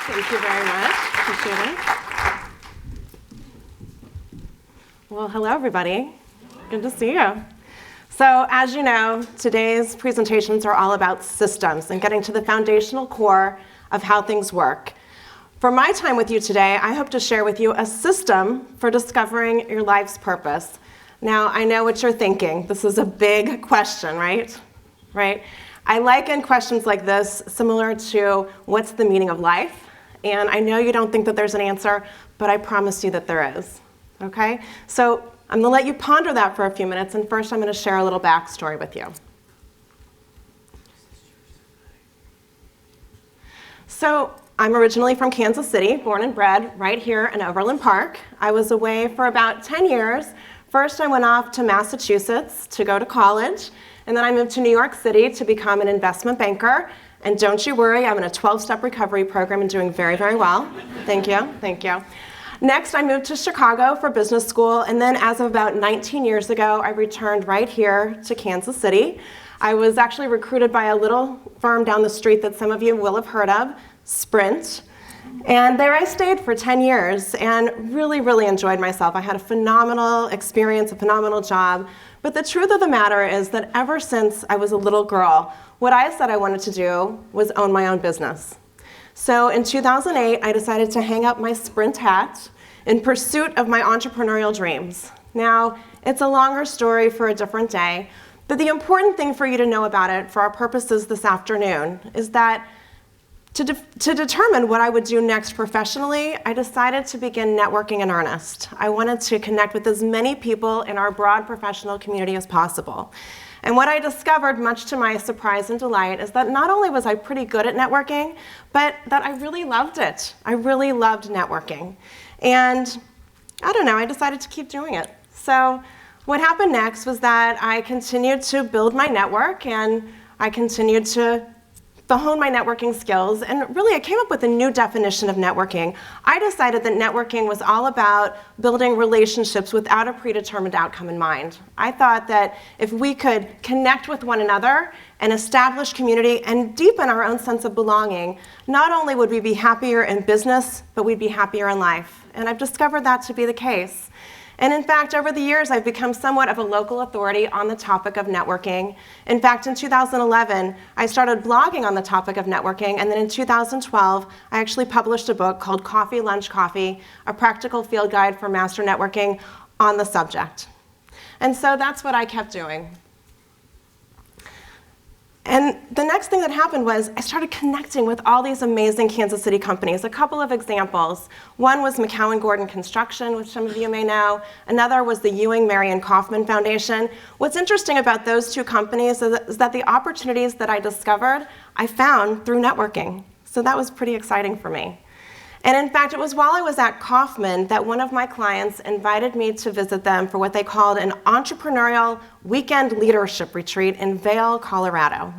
Thank you very much. Appreciate it. Well, hello, everybody. Good to see you. So, as you know, today's presentations are all about systems and getting to the foundational core of how things work. For my time with you today, I hope to share with you a system for discovering your life's purpose. Now, I know what you're thinking. This is a big question, right? Right? I liken questions like this similar to what's the meaning of life? And I know you don't think that there's an answer, but I promise you that there is. Okay? So I'm going to let you ponder that for a few minutes, and first I'm going to share a little backstory with you. So I'm originally from Kansas City, born and bred right here in Overland Park. I was away for about 10 years. First, I went off to Massachusetts to go to college, and then I moved to New York City to become an investment banker. And don't you worry, I'm in a 12-step recovery program and doing very, very well. Thank you, thank you. Next, I moved to Chicago for business school, and then as of about 19 years ago, I returned right here to Kansas City. I was actually recruited by a little firm down the street that some of you will have heard of, Sprint. And there I stayed for 10 years and really, really enjoyed myself. I had a phenomenal experience, a phenomenal job. But the truth of the matter is that ever since I was a little girl, what I said I wanted to do was own my own business. So in 2008, I decided to hang up my Sprint hat in pursuit of my entrepreneurial dreams. Now, it's a longer story for a different day, but the important thing for you to know about it for our purposes this afternoon is that to determine what I would do next professionally, I decided to begin networking in earnest. I wanted to connect with as many people in our broad professional community as possible. And what I discovered, much to my surprise and delight, is that not only was I pretty good at networking, but that I really loved it. I really loved networking. And I don't know, I decided to keep doing it. So what happened next was that I continued to build my network, and I continued to hone my networking skills, and really I came up with a new definition of networking. I decided that networking was all about building relationships without a predetermined outcome in mind. I thought that if we could connect with one another and establish community and deepen our own sense of belonging, not only would we be happier in business, but we'd be happier in life. And I've discovered that to be the case. And in fact, over the years, I've become somewhat of a local authority on the topic of networking. In fact, in 2011, I started blogging on the topic of networking, and then in 2012, I actually published a book called Coffee, Lunch, Coffee, a practical field guide for master networking on the subject. And so that's what I kept doing. And the next thing that happened was I started connecting with all these amazing Kansas City companies. A couple of examples. One was McCowan Gordon Construction, which some of you may know. Another was the Ewing Marion Kauffman Foundation. What's interesting about those two companies is that the opportunities that I discovered, I found through networking. So that was pretty exciting for me. And in fact, it was while I was at Kauffman that one of my clients invited me to visit them for what they called an entrepreneurial weekend leadership retreat in Vail, Colorado.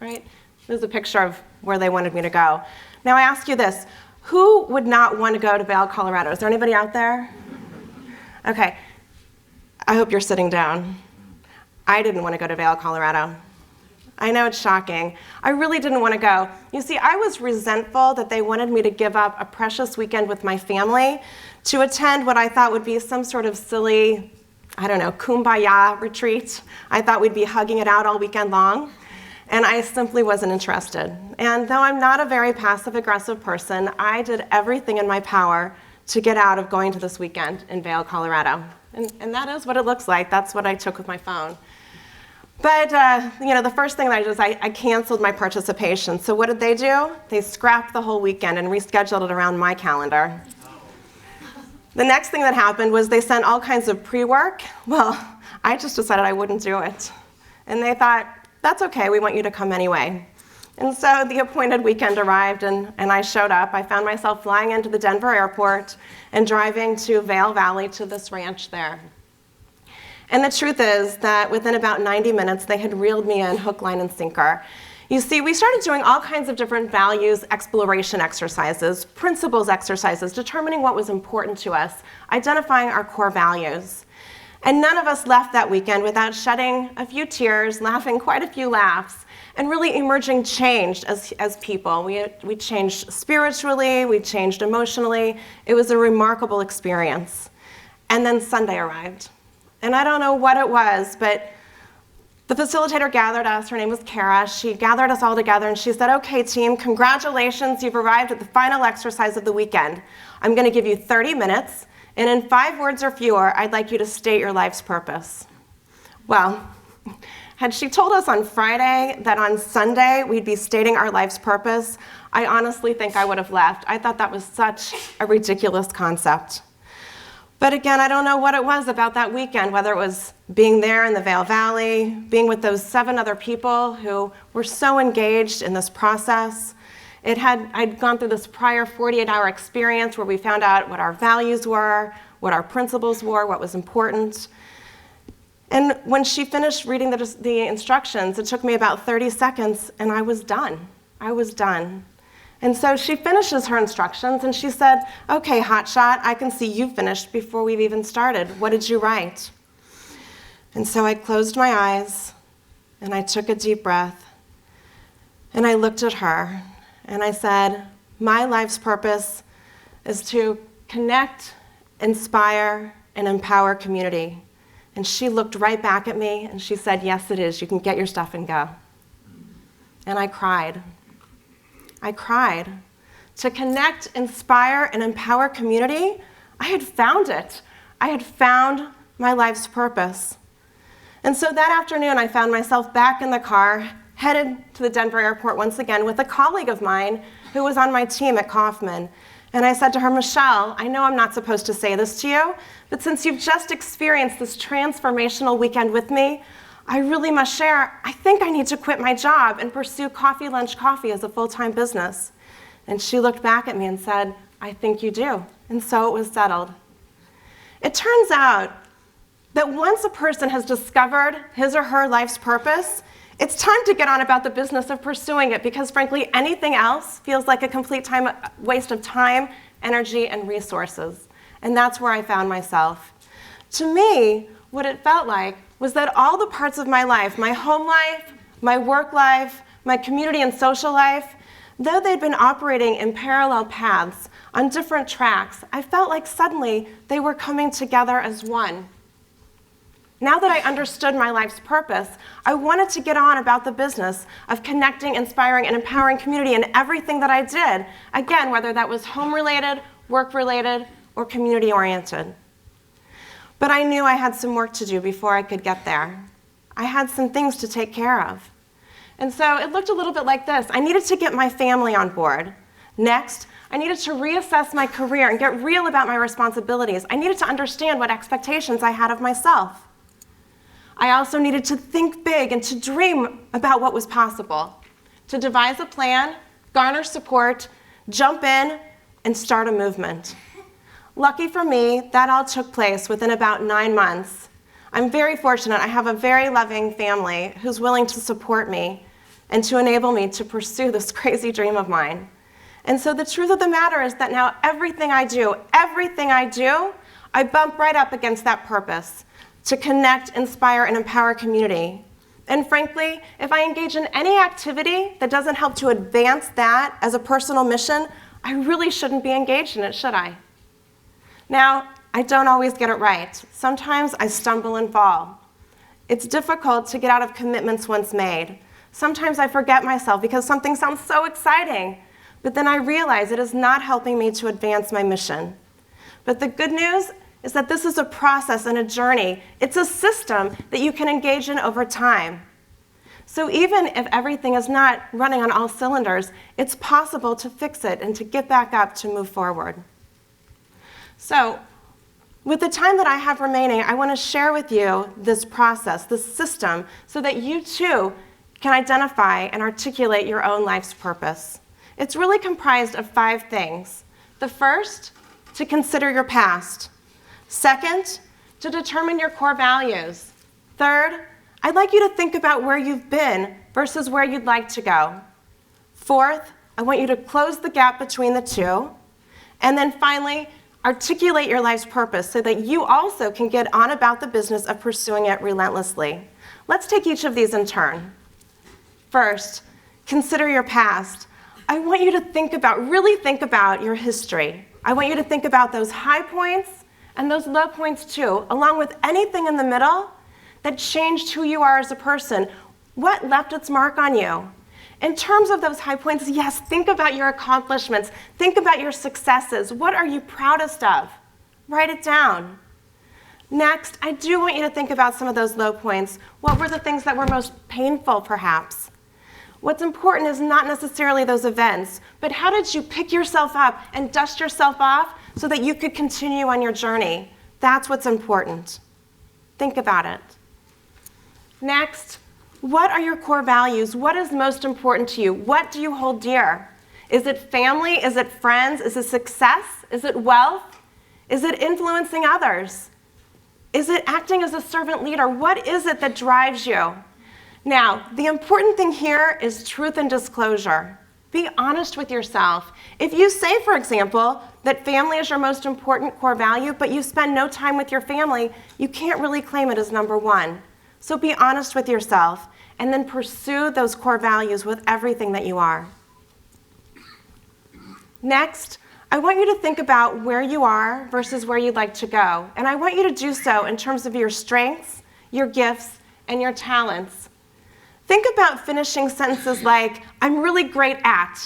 Right? There's a picture of where they wanted me to go. Now I ask you this, who would not want to go to Vail, Colorado? Is there anybody out there? Okay, I hope you're sitting down. I didn't want to go to Vail, Colorado. I know it's shocking. I really didn't want to go. You see, I was resentful that they wanted me to give up a precious weekend with my family to attend what I thought would be some sort of silly, I don't know, kumbaya retreat. I thought we'd be hugging it out all weekend long, and I simply wasn't interested. And though I'm not a very passive-aggressive person, I did everything in my power to get out of going to this weekend in Vail, Colorado. And that is what it looks like. That's what I took with my phone. But the first thing that I did is I canceled my participation. So what did they do? They scrapped the whole weekend and rescheduled it around my calendar. The next thing that happened was they sent all kinds of pre-work. Well, I just decided I wouldn't do it. And they thought, that's okay, we want you to come anyway. And so the appointed weekend arrived, and I showed up. I found myself flying into the Denver airport and driving to Vail Valley to this ranch there. And the truth is that within about 90 minutes, they had reeled me in hook, line, and sinker. You see, we started doing all kinds of different values exploration exercises, principles exercises, determining what was important to us, identifying our core values. And none of us left that weekend without shedding a few tears, laughing quite a few laughs. and really emerging change as people. We changed spiritually, we changed emotionally. It was a remarkable experience. And then Sunday arrived. And I don't know what it was, but the facilitator gathered us. Her name was Kara. She gathered us all together and she said, okay, team, congratulations, you've arrived at the final exercise of the weekend. I'm going to give you 30 minutes, and in 5 words or fewer, I'd like you to state your life's purpose. Well, had she told us on Friday that on Sunday we'd be stating our life's purpose, I honestly think I would have left. I thought that was such a ridiculous concept. But again, I don't know what it was about that weekend, whether it was being there in the Vail Valley, being with those 7 other people who were so engaged in this process. I'd gone through this prior 48-hour experience where we found out what our values were, what our principles were, what was important. And when she finished reading the instructions, it took me about 30 seconds, and I was done. I was done. And so she finishes her instructions, and she said, okay, hotshot, I can see you finished before we've even started. What did you write? And so I closed my eyes, and I took a deep breath, and I looked at her, and I said, my life's purpose is to connect, inspire, and empower community. And she looked right back at me, and she said, yes, it is. You can get your stuff and go. And I cried. I cried. To connect, inspire, and empower community, I had found it. I had found my life's purpose. And so that afternoon, I found myself back in the car, headed to the Denver airport once again with a colleague of mine who was on my team at Kauffman. And I said to her, Michelle, I know I'm not supposed to say this to you, but since you've just experienced this transformational weekend with me, I really must share, I think I need to quit my job and pursue Coffee Lunch Coffee as a full-time business. And she looked back at me and said, I think you do. And so it was settled. It turns out that once a person has discovered his or her life's purpose, it's time to get on about the business of pursuing it, because frankly, anything else feels like a complete waste of time, energy, and resources. And that's where I found myself. To me, what it felt like was that all the parts of my life, my home life, my work life, my community and social life, though they'd been operating in parallel paths on different tracks, I felt like suddenly they were coming together as one. Now that I understood my life's purpose, I wanted to get on about the business of connecting, inspiring, and empowering community in everything that I did, again, whether that was home-related, work-related, or community-oriented. But I knew I had some work to do before I could get there. I had some things to take care of. And so it looked a little bit like this. I needed to get my family on board. Next, I needed to reassess my career and get real about my responsibilities. I needed to understand what expectations I had of myself. I also needed to think big and to dream about what was possible, to devise a plan, garner support, jump in, and start a movement. Lucky for me, that all took place within about 9 months. I'm very fortunate. I have a very loving family who's willing to support me and to enable me to pursue this crazy dream of mine. And so the truth of the matter is that now everything I do, I bump right up against that purpose, to connect, inspire, and empower community. And frankly, if I engage in any activity that doesn't help to advance that as a personal mission, I really shouldn't be engaged in it, should I? Now, I don't always get it right. Sometimes I stumble and fall. It's difficult to get out of commitments once made. Sometimes I forget myself because something sounds so exciting, but then I realize it is not helping me to advance my mission. But the good news is that this is a process and a journey. It's a system that you can engage in over time. So even if everything is not running on all cylinders, it's possible to fix it and to get back up to move forward. So with the time that I have remaining, I want to share with you this process, this system, so that you too can identify and articulate your own life's purpose. It's really comprised of 5 things. The first, to consider your past. Second, to determine your core values. Third, I'd like you to think about where you've been versus where you'd like to go. Fourth, I want you to close the gap between the two. And then finally, articulate your life's purpose so that you also can get on about the business of pursuing it relentlessly. Let's take each of these in turn. First, consider your past. I want you to really think about your history. I want you to think about those high points and those low points too, along with anything in the middle that changed who you are as a person. What left its mark on you? In terms of those high points, yes, think about your accomplishments. Think about your successes. What are you proudest of? Write it down. Next, I do want you to think about some of those low points. What were the things that were most painful, perhaps? What's important is not necessarily those events, but how did you pick yourself up and dust yourself off so that you could continue on your journey? That's what's important. Think about it. Next, what are your core values? What is most important to you? What do you hold dear? Is it family? Is it friends? Is it success? Is it wealth? Is it influencing others? Is it acting as a servant leader? What is it that drives you? Now, the important thing here is truth and disclosure. Be honest with yourself. If you say, for example, that family is your most important core value, but you spend no time with your family, you can't really claim it as number one. So be honest with yourself, and then pursue those core values with everything that you are. Next, I want you to think about where you are versus where you'd like to go. And I want you to do so in terms of your strengths, your gifts, and your talents. Think about finishing sentences like, I'm really great at,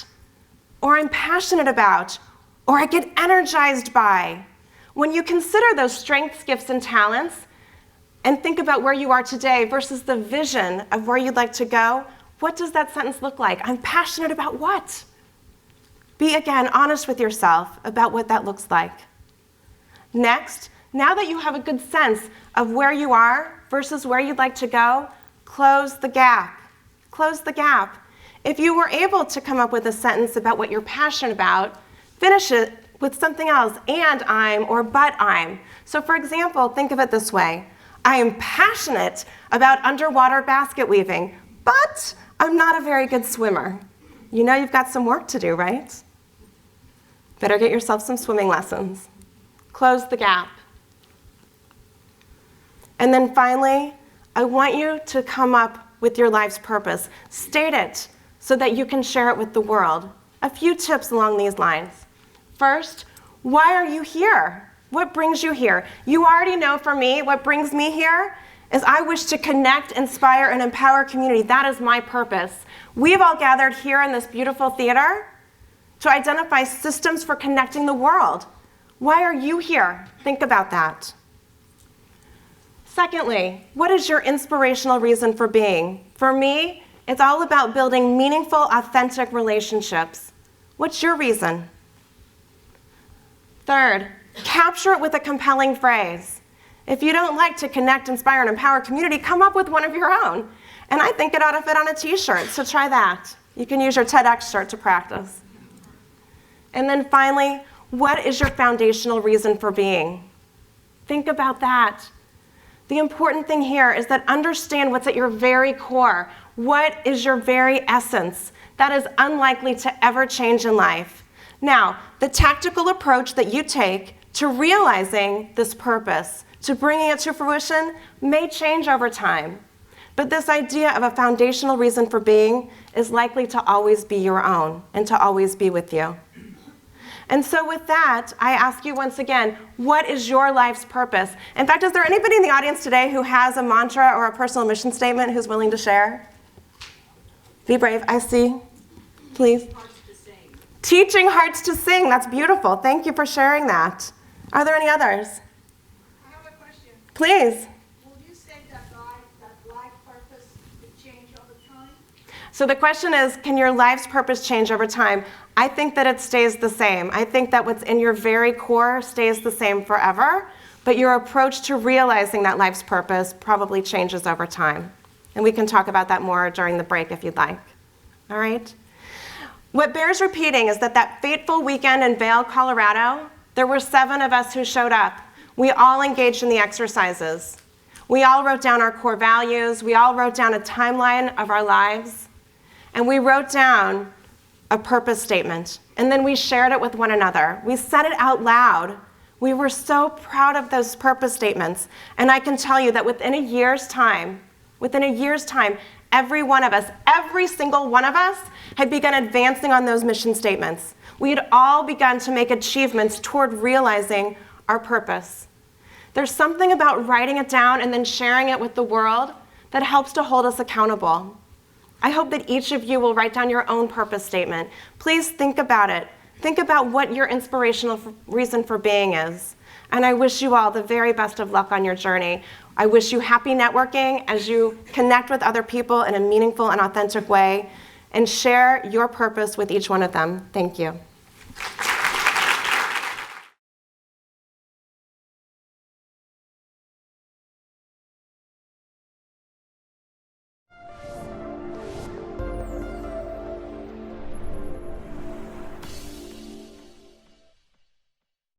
or I'm passionate about, or I get energized by. When you consider those strengths, gifts, and talents, and think about where you are today versus the vision of where you'd like to go, what does that sentence look like? I'm passionate about what? Be, again, honest with yourself about what that looks like. Next, now that you have a good sense of where you are versus where you'd like to go, close the gap. Close the gap. If you were able to come up with a sentence about what you're passionate about, finish it with something else, and I'm, or but I'm. So for example, think of it this way. I am passionate about underwater basket weaving, but I'm not a very good swimmer. You know you've got some work to do, right? Better get yourself some swimming lessons. Close the gap. And then finally, I want you to come up with your life's purpose. State it so that you can share it with the world. A few tips along these lines. First, why are you here? What brings you here? You already know for me, what brings me here is I wish to connect, inspire, and empower community. That is my purpose. We've all gathered here in this beautiful theater to identify systems for connecting the world. Why are you here? Think about that. Secondly, what is your inspirational reason for being? For me, it's all about building meaningful, authentic relationships. What's your reason? Third, capture it with a compelling phrase. If you don't like to connect, inspire, and empower community, come up with one of your own. And I think it ought to fit on a t-shirt, so try that. You can use your TEDx shirt to practice. And then finally, what is your foundational reason for being? Think about that. The important thing here is that understand what's at your very core. What is your very essence? That is unlikely to ever change in life. Now, the tactical approach that you take to realizing this purpose, to bringing it to fruition, may change over time. But this idea of a foundational reason for being is likely to always be your own and to always be with you. And so with that, I ask you once again, what is your life's purpose? In fact, is there anybody in the audience today who has a mantra or a personal mission statement who's willing to share? Be brave. I see. Please. Teaching hearts to sing. That's beautiful. Thank you for sharing that. Are there any others? I have a question. Please. Will you say that life purpose could change over time? So the question is, can your life's purpose change over time? I think that it stays the same. I think that what's in your very core stays the same forever, but your approach to realizing that life's purpose probably changes over time. And we can talk about that more during the break if you'd like. All right? What bears repeating is that fateful weekend in Vail, Colorado, there were 7 of us who showed up. We all engaged in the exercises. We all wrote down our core values. We all wrote down a timeline of our lives. And we wrote down a purpose statement. And then we shared it with one another. We said it out loud. We were so proud of those purpose statements. And I can tell you that within a year's time, every one of us, every single one of us, had begun advancing on those mission statements. We had all begun to make achievements toward realizing our purpose. There's something about writing it down and then sharing it with the world that helps to hold us accountable. I hope that each of you will write down your own purpose statement. Please think about it. Think about what your inspirational reason for being is. And I wish you all the very best of luck on your journey. I wish you happy networking as you connect with other people in a meaningful and authentic way and share your purpose with each one of them. Thank you.